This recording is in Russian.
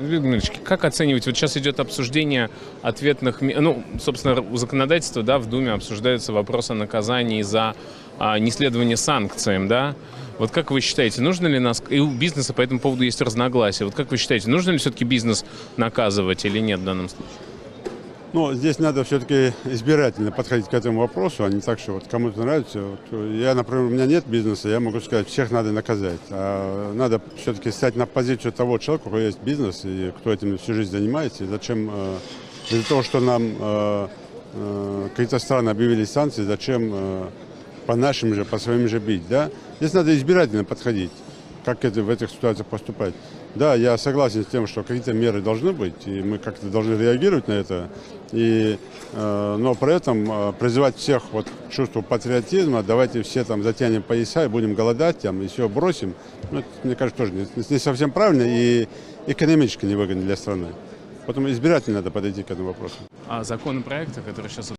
Юрий Дмитриевич, как оценивать, вот сейчас идет обсуждение ответных, ну, собственно, у законодательства, да, в Думе обсуждается вопрос о наказании за неследование санкциям, да? Вот как вы считаете, нужно ли нас, и у бизнеса по этому поводу есть разногласия, вот как вы считаете, нужно ли все-таки бизнес наказывать или нет в данном случае? Ну, здесь надо все-таки избирательно подходить к этому вопросу, а не так, что вот кому-то нравится. Вот я, например, у меня нет бизнеса, я могу сказать, всех надо наказать. А надо все-таки стать на позицию того человека, у кого есть бизнес, и кто этим всю жизнь занимается, и зачем, из-за того, что нам какие-то страны объявили санкции, зачем по нашим же, по своим же бить, да? Здесь надо избирательно подходить, как в этих ситуациях поступать. Да, я согласен с тем, что какие-то меры должны быть, и мы как-то должны реагировать на это, но при этом призывать всех вот к чувству патриотизма, давайте все там затянем пояса и будем голодать, там, и все бросим, ну, это, мне кажется, тоже не совсем правильно и экономически невыгодно для страны. Поэтому избирательно надо подойти к этому вопросу. А законопроекты, которые сейчас